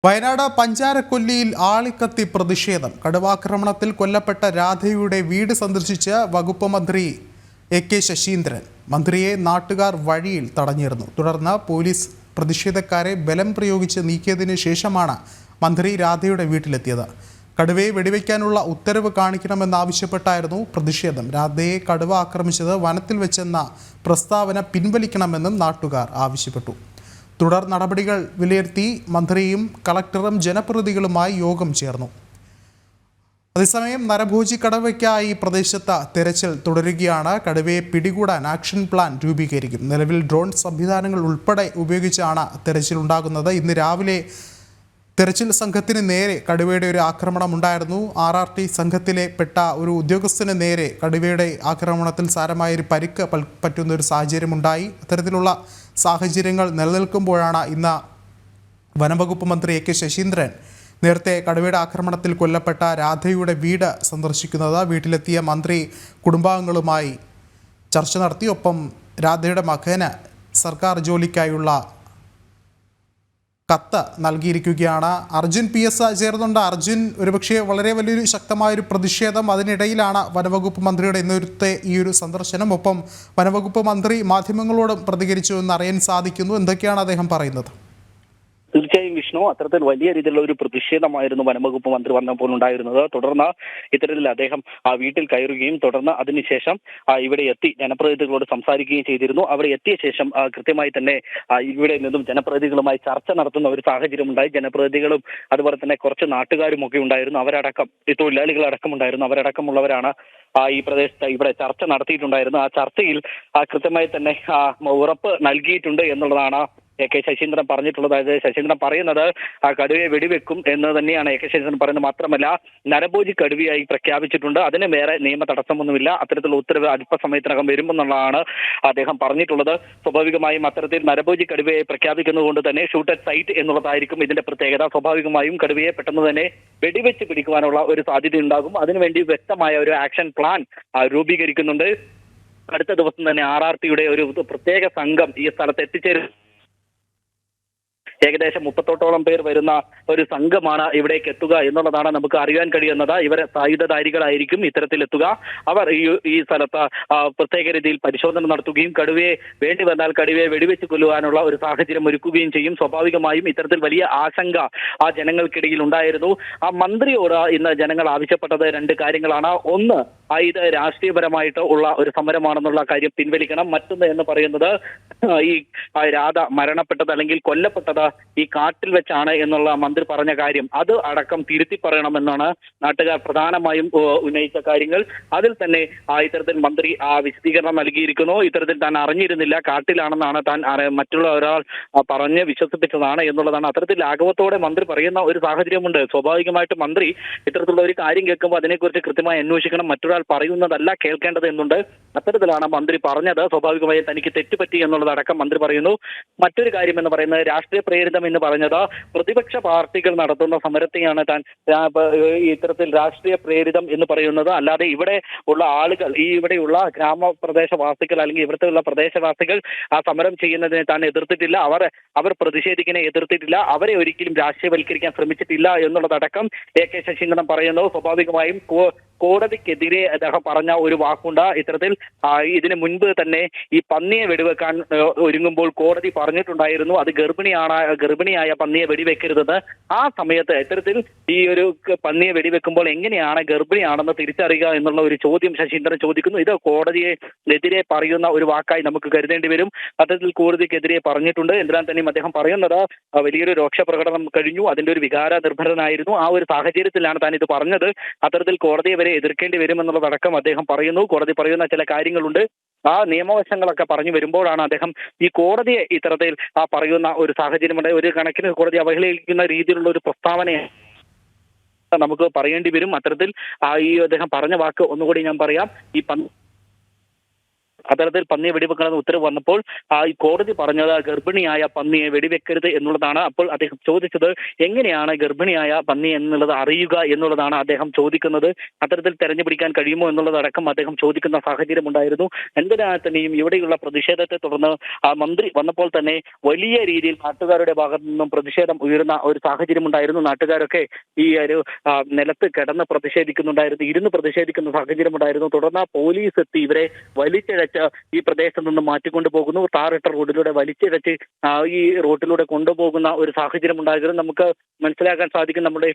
വയനാട് പഞ്ചാരക്കൊല്ലിയിൽ ആളിക്കത്തി പ്രതിഷേധം. കടുവാക്രമണത്തിൽ കൊല്ലപ്പെട്ട രാധയുടെ വീട് സന്ദർശിച്ച് വകുപ്പ് മന്ത്രി എ.കെ. ശശീന്ദ്രൻ. മന്ത്രിയെ നാട്ടുകാർ വഴിയിൽ തടഞ്ഞിരുന്നു. തുടർന്ന് പോലീസ് പ്രതിഷേധക്കാരെ ബലം പ്രയോഗിച്ച് നീക്കിയതിനു ശേഷമാണ് മന്ത്രി രാധയുടെ വീട്ടിലെത്തിയത്. കടുവയെ വെടിവെക്കാനുള്ള ഉത്തരവ് കാണിക്കണമെന്നാവശ്യപ്പെട്ടായിരുന്നു പ്രതിഷേധം. രാധയെ കടുവ ആക്രമിച്ചത് വനത്തിൽ വെച്ചെന്ന പ്രസ്താവന പിൻവലിക്കണമെന്നും നാട്ടുകാർ ആവശ്യപ്പെട്ടു. തുടർ നടപടികൾ വിലയിരുത്തി മന്ത്രിയും കളക്ടറും ജനപ്രതിനിധികളുമായി യോഗം ചേർന്നു. അതേസമയം നരഭോജി കടുവയ്ക്കായി പ്രദേശത്ത് തെരച്ചിൽ തുടരുകയാണ്. കടുവയെ പിടികൂടാൻ ആക്ഷൻ പ്ലാൻ രൂപീകരിക്കും. നിലവിൽ ഡ്രോൺ സംവിധാനങ്ങൾ ഉൾപ്പെടെ ഉപയോഗിച്ചാണ് തെരച്ചിൽ ഉണ്ടാകുന്നത്. ഇന്ന് രാവിലെ തെരച്ചിൽ സംഘത്തിന് നേരെ കടുവയുടെ ഒരു ആക്രമണം ഉണ്ടായിരുന്നു. RRT സംഘത്തിലെ പെട്ട ഒരു ഉദ്യോഗസ്ഥന് നേരെ കടുവയുടെ ആക്രമണത്തിൽ സാരമായൊരു പരിക്ക് പറ്റുന്ന ഒരു സാഹചര്യമുണ്ടായി. അത്തരത്തിലുള്ള സാഹചര്യങ്ങൾ നിലനിൽക്കുമ്പോഴാണ് ഇന്ന് വനംവകുപ്പ് മന്ത്രി എ.കെ. ശശീന്ദ്രൻ നേരത്തെ കടുവയുടെ ആക്രമണത്തിൽ കൊല്ലപ്പെട്ട രാധയുടെ വീട് സന്ദർശിക്കുന്നത്. വീട്ടിലെത്തിയ മന്ത്രി കുടുംബാംഗങ്ങളുമായി ചർച്ച നടത്തി. ഒപ്പം രാധയുടെ മകന് സർക്കാർ ജോലിക്കായുള്ള കത്ത് നൽകിയിരിക്കുകയാണ്. അർജുൻ PS ചേർന്നുണ്ട്. അർജുൻ, ഒരുപക്ഷെ വളരെ വലിയൊരു ശക്തമായൊരു പ്രതിഷേധം, അതിനിടയിലാണ് വനവകുപ്പ് മന്ത്രിയുടെ ഇന്നത്തെ ഈ ഒരു സന്ദർശനം. ഒപ്പം വനവകുപ്പ് മന്ത്രി മാധ്യമങ്ങളോടും പ്രതികരിച്ചു എന്നറിയാൻ സാധിക്കുന്നു. എന്തൊക്കെയാണ് അദ്ദേഹം പറയുന്നത്? തീർച്ചയായും വിഷ്ണു, അത്തരത്തിൽ വലിയ രീതിയിലുള്ള ഒരു പ്രതിഷേധമായിരുന്നു വനംവകുപ്പ് മന്ത്രി വന്നപ്പോൾ ഉണ്ടായിരുന്നത്. തുടർന്ന് ഇത്തരത്തിൽ അദ്ദേഹം വീട്ടിൽ കയറുകയും തുടർന്ന് അതിനുശേഷം ഇവിടെ എത്തി ജനപ്രതിനിധികളോട് സംസാരിക്കുകയും ചെയ്തിരുന്നു. അവിടെ എത്തിയ ശേഷം കൃത്യമായി തന്നെ ഇവിടെ നിന്നും ജനപ്രതിനിധികളുമായി ചർച്ച നടത്തുന്ന ഒരു സാഹചര്യം ഉണ്ടായി. ജനപ്രതിനിധികളും അതുപോലെ തന്നെ കുറച്ച് നാട്ടുകാരും ഒക്കെ ഉണ്ടായിരുന്നു. അവരടക്കം തൊഴിലാളികളടക്കം ഉണ്ടായിരുന്നു. അവരടക്കമുള്ളവരാണ് ഈ പ്രദേശത്ത് ഇവിടെ ചർച്ച നടത്തിയിട്ടുണ്ടായിരുന്നു. ആ ചർച്ചയിൽ കൃത്യമായി തന്നെ ഉറപ്പ് നൽകിയിട്ടുണ്ട് എന്നുള്ളതാണ് എ.കെ. ശശീന്ദ്രൻ പറഞ്ഞിട്ടുള്ളത്. അതായത് ശശീന്ദ്രൻ പറയുന്നത് കടുവയെ വെടിവെക്കും എന്ന് തന്നെയാണ് എ.കെ. ശശീന്ദ്രൻ പറയുന്നത്. മാത്രമല്ല, നരഭോജി കടുവയായി പ്രഖ്യാപിച്ചിട്ടുണ്ട്. അതിന് വേറെ നിയമ തടസ്സമൊന്നുമില്ല. അത്തരത്തിലുള്ള ഉത്തരവ് അല്പസമയത്തിനകം വരുമെന്നുള്ളതാണ് അദ്ദേഹം പറഞ്ഞിട്ടുള്ളത്. സ്വാഭാവികമായും അത്തരത്തിൽ നരഭോജി കടുവയെ പ്രഖ്യാപിക്കുന്നത് കൊണ്ട് തന്നെ ഷൂട്ട് അറ്റ് സൈറ്റ് എന്നുള്ളതായിരിക്കും ഇതിന്റെ പ്രത്യേകത. സ്വാഭാവികമായും കടുവയെ പെട്ടെന്ന് തന്നെ വെടിവെച്ച് പിടിക്കുവാനുള്ള ഒരു സാധ്യത ഉണ്ടാകും. അതിനുവേണ്ടി വ്യക്തമായ ഒരു ആക്ഷൻ പ്ലാൻ രൂപീകരിക്കുന്നുണ്ട്. അടുത്ത ദിവസം തന്നെ RRTയുടെ ഒരു പ്രത്യേക സംഘം ഈ സ്ഥലത്ത് എത്തിച്ചേരും. ഏകദേശം 38ഓളം പേർ വരുന്ന ഒരു സംഘമാണ് ഇവിടേക്ക് എത്തുക എന്നുള്ളതാണ് നമുക്ക് അറിയാൻ കഴിയുന്നത്. ഇവർ സായുധധാരികളായിരിക്കും ഇത്തരത്തിൽ എത്തുക. അവർ ഈ സ്ഥലത്ത് പ്രത്യേക രീതിയിൽ പരിശോധന നടത്തുകയും കടുവയെ വേണ്ടി വന്നാൽ കടുവയെ വെടിവെച്ച് കൊല്ലുവാനുള്ള ഒരു സാഹചര്യം ഒരുക്കുകയും ചെയ്യും. സ്വാഭാവികമായും ഇത്തരത്തിൽ വലിയ ആശങ്ക ജനങ്ങൾക്കിടയിൽ ഉണ്ടായിരുന്നു. മന്ത്രിയോട് ഇന്ന് ജനങ്ങൾ ആവശ്യപ്പെട്ടത് രണ്ട് കാര്യങ്ങളാണ്. ഒന്ന്, ഇത് രാഷ്ട്രീയപരമായിട്ട് ഉള്ള ഒരു സമരമാണെന്നുള്ള കാര്യം പിൻവലിക്കണം. മറ്റൊന്ന് എന്ന് പറയുന്നത്, ഈ രാധ മരണപ്പെട്ടത് അല്ലെങ്കിൽ കൊല്ലപ്പെട്ടത് ഈ കാട്ടിൽ വെച്ചാണ് എന്നുള്ള മന്ത്രി പറഞ്ഞ കാര്യം അത് അടക്കം തിരുത്തി പറയണമെന്നാണ് നാട്ടുകാർ പ്രധാനമായും ഉന്നയിച്ച കാര്യങ്ങൾ. അതിൽ തന്നെ ഇത്തരത്തിൽ മന്ത്രി വിശദീകരണം നൽകിയിരിക്കുന്നു. ഇത്തരത്തിൽ താൻ അറിഞ്ഞിരുന്നില്ല, കാട്ടിലാണെന്നാണ് താൻ മറ്റുള്ള ഒരാൾ പറഞ്ഞ് വിശ്വസിപ്പിച്ചതാണ് എന്നുള്ളതാണ്. അത്തരത്തിൽ ലാഘവത്തോടെ മന്ത്രി പറയുന്ന ഒരു സാഹചര്യമുണ്ട്. സ്വാഭാവികമായിട്ടും മന്ത്രി ഇത്തരത്തിലുള്ള ഒരു കാര്യം കേൾക്കുമ്പോൾ അതിനെക്കുറിച്ച് കൃത്യമായി അന്വേഷിക്കണം. മറ്റൊരാൾ പറയുന്നതല്ല കേൾക്കേണ്ടത് എന്നുണ്ട്. അത്തരത്തിലാണ് മന്ത്രി പറഞ്ഞത്. സ്വാഭാവികമായും തനിക്ക് തെറ്റുപറ്റി എന്നുള്ളതടക്കം മന്ത്രി പറയുന്നു. മറ്റൊരു കാര്യം എന്ന് പറയുന്നത് രാഷ്ട്രീയ പ്രേരിതം എന്ന് പറഞ്ഞത് പ്രതിപക്ഷ പാർട്ടികൾ നടത്തുന്ന സമരത്തെയാണ് താൻ ഇത്തരത്തിൽ രാഷ്ട്രീയ പ്രേരിതം എന്ന് പറയുന്നത്. അല്ലാതെ ഇവിടെ ഉള്ള ആളുകൾ, ഇവിടെയുള്ള ഗ്രാമപ്രദേശവാസികൾ അല്ലെങ്കിൽ ഇവിടുത്തെ ഉള്ള പ്രദേശവാസികൾ സമരം ചെയ്യുന്നതിനെ താൻ എതിർത്തിട്ടില്ല. അവർ പ്രതിഷേധിക്കുന്നതിനെ എതിർത്തിട്ടില്ല. അവരെ ഒരിക്കലും രാഷ്ട്രീയവൽക്കരിക്കാൻ ശ്രമിച്ചിട്ടില്ല എന്നുള്ളതടക്കം എ.കെ. ശശീന്ദ്രൻ പറയുന്നു. സ്വാഭാവികമായും കോടതിക്കെതിരെ അദ്ദേഹം പറഞ്ഞ ഒരു വാക്കുണ്ട്. ഇത്തരത്തിൽ ഇതിനു മുൻപ് തന്നെ ഈ പന്നിയെ വെടിവെക്കാൻ ഒരുങ്ങുമ്പോൾ കോടതി പറഞ്ഞിട്ടുണ്ടായിരുന്നു അത് ഗർഭിണിയായ പന്നിയെ വെടിവെക്കരുതെന്ന്. ആ സമയത്ത് ഇത്തരത്തിൽ ഈ ഒരു പന്നിയെ വെടിവെക്കുമ്പോൾ എങ്ങനെയാണ് ഗർഭിണിയാണെന്ന് തിരിച്ചറിയുക എന്നുള്ള ഒരു ചോദ്യം ശശീന്ദ്രൻ ചോദിക്കുന്നു. ഇത് കോടതിയെതിരെ പറയുന്ന ഒരു വാക്കായി നമുക്ക് കരുതേണ്ടി വരും. അത്തരത്തിൽ കോടതിക്കെതിരെ പറഞ്ഞിട്ടുണ്ട്. എന്തിനാൻ തന്നെയും അദ്ദേഹം പറയുന്നത് വലിയൊരു രോക്ഷപ്രകടനം കഴിഞ്ഞു, അതിന്റെ ഒരു വികാര നിർഭരനായിരുന്നു. ആ ഒരു സാഹചര്യത്തിലാണ് താൻ ഇത് പറഞ്ഞത്. അത്തരത്തിൽ കോടതിയെ വരെ എതിർക്കേണ്ടി വരുമെന്നുള്ളതടക്കം അദ്ദേഹം പറയുന്നു. കോടതി പറയുന്ന ചില കാര്യങ്ങളുണ്ട്. ആ നിയമവശങ്ങളൊക്കെ പറഞ്ഞു വരുമ്പോഴാണ് അദ്ദേഹം ഈ കോടതിയെ ഇത്തരത്തിൽ പറയുന്ന ഒരു സാഹചര്യമുണ്ട്. ഒരു കണക്കിന് കോടതി അവഹേളിക്കുന്ന രീതിയിലുള്ള ഒരു പ്രസ്താവനയെ നമുക്ക് പറയേണ്ടി വരും. അത്തരത്തിൽ ഈ അദ്ദേഹം പറഞ്ഞ വാക്ക് ഒന്നുകൂടി ഞാൻ പറയാം. ഈ അത്തരത്തിൽ പന്നിയെ വെടിവെക്കണമെന്ന് ഉത്തരവ് വന്നപ്പോൾ ഈ കോടതി പറഞ്ഞത് ഗർഭിണിയായ പന്നിയെ വെടിവെക്കരുത് എന്നുള്ളതാണ്. അപ്പോൾ അദ്ദേഹം ചോദിച്ചത് എങ്ങനെയാണ് ഗർഭിണിയായ പന്നി എന്നുള്ളത് അറിയുക എന്നുള്ളതാണ് അദ്ദേഹം ചോദിക്കുന്നത്. അത്തരത്തിൽ തെരഞ്ഞു പിടിക്കാൻ കഴിയുമോ എന്നുള്ളതടക്കം അദ്ദേഹം ചോദിക്കുന്ന സാഹചര്യം ഉണ്ടായിരുന്നു. എന്തിനാ തന്നെയും ഇവിടെയുള്ള പ്രതിഷേധത്തെ തുടർന്ന് മന്ത്രി വന്നപ്പോൾ തന്നെ വലിയ രീതിയിൽ നാട്ടുകാരുടെ ഭാഗത്തു നിന്നും പ്രതിഷേധം ഉയരുന്ന ഒരു സാഹചര്യം ഉണ്ടായിരുന്നു. നാട്ടുകാരൊക്കെ ഈ ഒരു നിലത്ത് കിടന്ന് പ്രതിഷേധിക്കുന്നുണ്ടായിരുന്നു, ഇരുന്ന് പ്രതിഷേധിക്കുന്ന സാഹചര്യം ഉണ്ടായിരുന്നു. തുടർന്ന് പോലീസ് എത്തി ഇവരെ വലിച്ചിഴച്ച് ഈ പ്രദേശത്ത് നിന്ന് മാറ്റിക്കൊണ്ടു പോകുന്നു. ടാറിട്ട റോഡിലൂടെ വലിച്ചിഴച്ച് ഈ റോഡിലൂടെ കൊണ്ടുപോകുന്ന ഒരു സാഹചര്യം ഉണ്ടായിരുന്നു. നമുക്ക് മനസ്സിലാക്കാൻ സാധിക്കും. നമ്മുടെ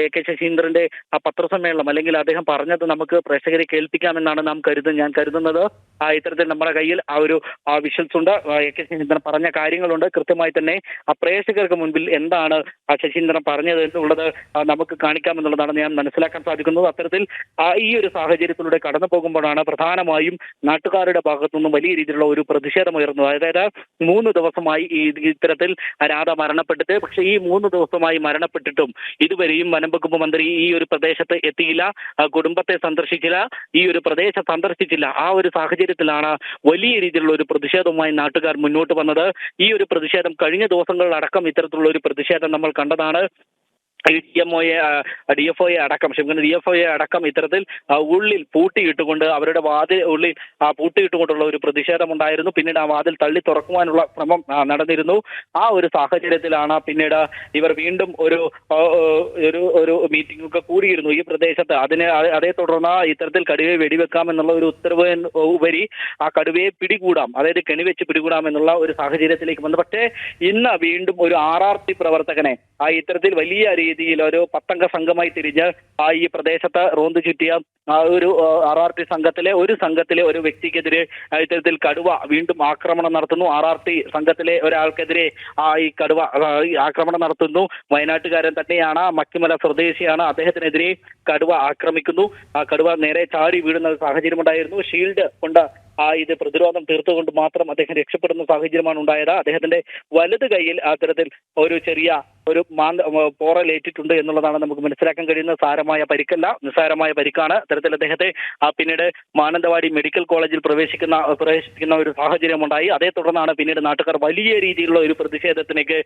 AK ശശീന്ദ്രന്റെ പത്രസമ്മേളനം അല്ലെങ്കിൽ അദ്ദേഹം പറഞ്ഞത് നമുക്ക് പ്രേക്ഷകരെ കേൾപ്പിക്കാമെന്നാണ് ഞാൻ കരുതുന്നത്. ഇത്തരത്തിൽ നമ്മുടെ കയ്യിൽ ഒരു വിഷ്വൽസ് ഉണ്ട്. AK ശശീന്ദ്രൻ പറഞ്ഞ കാര്യങ്ങളുണ്ട്. കൃത്യമായി തന്നെ പ്രേക്ഷകർക്ക് മുൻപിൽ എന്താണ് ശശീന്ദ്രൻ പറഞ്ഞത് എന്നുള്ളത് നമുക്ക് കാണിക്കാമെന്നുള്ളതാണ് ഞാൻ മനസ്സിലാക്കാൻ സാധിക്കുന്നത്. അത്തരത്തിൽ ഈ ഒരു സാഹചര്യത്തിലൂടെ കടന്നു പോകുമ്പോഴാണ് പ്രധാനമായും നാട്ടുകാരുടെ ഭാഗത്തുനിന്നും വലിയ രീതിയിലുള്ള ഒരു പ്രതിഷേധം ഉയർന്നത്. അതായത് 3 ദിവസമായി ഇത്തരത്തിൽ രാധ മരണപ്പെട്ടിട്ട്, പക്ഷേ ഈ 3 ദിവസമായി മരണപ്പെട്ടിട്ടും ഇതുവരെയും വനംവകുപ്പ് മന്ത്രി ഈ ഒരു പ്രദേശത്ത് എത്തിയില്ല, കുടുംബത്തെ സന്ദർശിച്ചില്ല, ഈ ഒരു പ്രദേശം സന്ദർശിച്ചില്ല. ആ ഒരു സാഹചര്യത്തിലാണ് വലിയ രീതിയിലുള്ള ഒരു പ്രതിഷേധവുമായി നാട്ടുകാർ മുന്നോട്ട് വന്നത്. ഈ ഒരു പ്രതിഷേധം കഴിഞ്ഞ ദിവസങ്ങളിലടക്കം ഇത്തരത്തിലുള്ള ഒരു പ്രതിഷേധം നമ്മൾ കണ്ടതാണ്. DFOയെ അടക്കം ഇത്തരത്തിൽ ഉള്ളിൽ പൂട്ടിയിട്ടുകൊണ്ട് അവരുടെ വാതിൽ ഉള്ളിൽ പൂട്ടിയിട്ടുകൊണ്ടുള്ള ഒരു പ്രതിഷേധം ഉണ്ടായിരുന്നു. പിന്നീട് ആ വാതിൽ തള്ളി തുറക്കുവാനുള്ള ശ്രമം നടന്നിരുന്നു. ആ ഒരു സാഹചര്യത്തിലാണ് പിന്നീട് ഇവർ വീണ്ടും ഒരു മീറ്റിംഗ് ഒക്കെ കൂടിയിരുന്നു ഈ പ്രദേശത്ത്. അതേ തുടർന്ന് ഇത്തരത്തിൽ കടുവയെ വെടിവെക്കാമെന്നുള്ള ഒരു ഉത്തരവ് ഉപരി ആ കടുവയെ പിടികൂടാം, അതായത് കെണിവെച്ച് പിടികൂടാം എന്നുള്ള ഒരു സാഹചര്യത്തിലേക്ക് വന്നു. പക്ഷേ ഇന്ന് വീണ്ടും ഒരു RRT പ്രവർത്തകനെ ഇത്തരത്തിൽ വലിയ രീതിയിൽ ഒരു 10 അംഗ സംഘമായി തിരിഞ്ഞ് ഈ പ്രദേശത്ത് റോന്തു ചുറ്റിയ ഒരു RRT സംഘത്തിലെ ഒരു വ്യക്തിക്കെതിരെ ഇത്തരത്തിൽ കടുവ വീണ്ടും ആക്രമണം നടത്തുന്നു. RRT സംഘത്തിലെ ഒരാൾക്കെതിരെ ഈ കടുവ ആക്രമണം നടത്തുന്നു. വയനാട്ടുകാരൻ തന്നെയാണ്, മക്കിമല സ്വദേശിയാണ്. അദ്ദേഹത്തിനെതിരെ കടുവ ആക്രമിക്കുന്നു. കടുവ നേരെ ചാടി വീഴുന്ന സാഹചര്യം ഉണ്ടായിരുന്നു. ഷീൽഡ് കൊണ്ട് ഇത് പ്രതിരോധം തീർത്തുകൊണ്ട് മാത്രം അദ്ദേഹം രക്ഷപ്പെടുന്ന സാഹചര്യമാണ് ഉണ്ടായത്. അദ്ദേഹത്തിന്റെ വലത് കൈയിൽ അത്തരത്തിൽ ഒരു ചെറിയ പോറലേറ്റിട്ടുണ്ട് എന്നുള്ളതാണ് നമുക്ക് മനസ്സിലാക്കാൻ കഴിയുന്ന. സാരമായ പരിക്കല്ല, നിസ്സാരമായ പരിക്കാണ്. അത്തരത്തിൽ അദ്ദേഹത്തെ പിന്നീട് മാനന്തവാടി മെഡിക്കൽ കോളേജിൽ പ്രവേശിപ്പിക്കുന്ന ഒരു സാഹചര്യം ഉണ്ടായി. അതേ തുടർന്നാണ് പിന്നീട് നാട്ടുകാർ വലിയ രീതിയിലുള്ള ഒരു പ്രതിഷേധത്തിലേക്ക്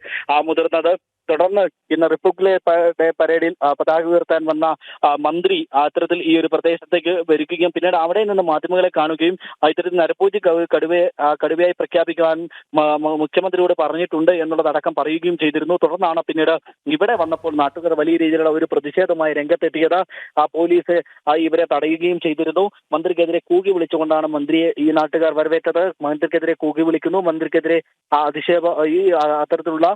മുതിർന്നത്. തുടർന്ന് ഇന്ന് റിപ്പബ്ലിക് ഡേ പരേഡിൽ പതാക ഉയർത്താൻ വന്ന മന്ത്രി അത്തരത്തിൽ ഈ ഒരു പ്രദേശത്തേക്ക് വരികയും പിന്നീട് അവിടെ നിന്ന് മാധ്യമങ്ങളെ കാണുകയും ഇത്തരത്തിൽ നരഭോജി കടുവയായി പ്രഖ്യാപിക്കാൻ മുഖ്യമന്ത്രിയോട് പറഞ്ഞിട്ടുണ്ട് എന്നുള്ളതടക്കം പറയുകയും ചെയ്തിരുന്നു. തുടർന്നാണ് പിന്നീട് ഇവിടെ വന്നപ്പോൾ നാട്ടുകാർ വലിയ രീതിയിലുള്ള ഒരു പ്രതിഷേധമായി രംഗത്തെത്തിയത്. പോലീസ് ഇവരെ തടയുകയും ചെയ്തിരുന്നു. മന്ത്രിക്കെതിരെ കൂകി വിളിച്ചുകൊണ്ടാണ് മന്ത്രിയെ ഈ നാട്ടുകാർ വരവേറ്റത്. മന്ത്രിക്കെതിരെ കൂകി വിളിക്കുന്നു, മന്ത്രിക്കെതിരെ അത്തരത്തിലുള്ള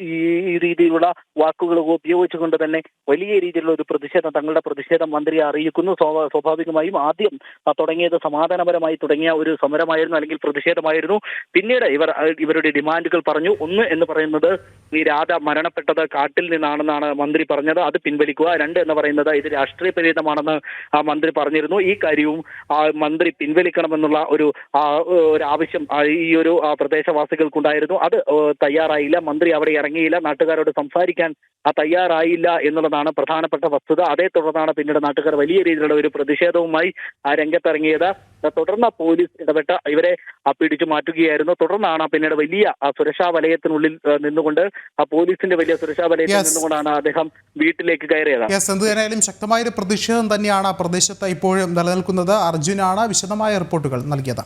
ഈ രീതിയിലുള്ള വാക്കുകൾ ഉപയോഗിച്ചുകൊണ്ട് തന്നെ വലിയ രീതിയിലുള്ള ഒരു പ്രതിഷേധം, തങ്ങളുടെ പ്രതിഷേധം മന്ത്രിയെ അറിയിക്കുന്നു. സ്വാഭാവികമായും ആദ്യം തുടങ്ങിയത് സമാധാനപരമായി തുടങ്ങിയ ഒരു സമരമായിരുന്നു, അല്ലെങ്കിൽ പ്രതിഷേധമായിരുന്നു. പിന്നീട് ഇവരുടെ ഡിമാൻഡുകൾ പറഞ്ഞു. ഒന്ന് എന്ന് പറയുന്നത് ഈ രാധ മരണപ്പെട്ടത് കാട്ടിൽ നിന്നാണെന്നാണ് മന്ത്രി പറഞ്ഞത്, അത് പിൻവലിക്കുക. 2 എന്ന് പറയുന്നത് ഇത് രാഷ്ട്രീയ പ്രേരിതമാണെന്ന് മന്ത്രി പറഞ്ഞിരുന്നു. ഈ കാര്യവും മന്ത്രി പിൻവലിക്കണമെന്നുള്ള ഒരു ആവശ്യം ഈ ഒരു പ്രദേശവാസികൾക്കുണ്ടായിരുന്നു. അത് തയ്യാറായില്ല. മന്ത്രി അവിടെ ഇറങ്ങിയില്ല, നാട്ടുകാരോട് സംസാരിക്കാൻ തയ്യാറായില്ല എന്നുള്ളതാണ് പ്രധാനപ്പെട്ട വസ്തുത. അതേ തുടർന്നാണ് പിന്നീട് നാട്ടുകാർ വലിയ രീതിയിലുള്ള ഒരു പ്രതിഷേധവുമായി രംഗത്തിറങ്ങിയത്. തുടർന്ന് പോലീസ് ഇടപെട്ട് ഇവരെ പിടിച്ചു മാറ്റുകയായിരുന്നു. തുടർന്നാണ് പിന്നീട് വലിയ സുരക്ഷാ വലയത്തിനുള്ളിൽ നിന്നുകൊണ്ട് പോലീസിന്റെ വലിയ സുരക്ഷാ വലയത്തിൽ നിന്നുകൊണ്ടാണ് അദ്ദേഹം വീട്ടിലേക്ക് കയറിയത്. എന്തുതന്നെയായാലും ശക്തമായൊരു പ്രതിഷേധം തന്നെയാണ് പ്രദേശത്ത് ഇപ്പോഴും നിലനിൽക്കുന്നത്. അർജുനാണ് വിശദമായ റിപ്പോർട്ടുകൾ നൽകിയത്.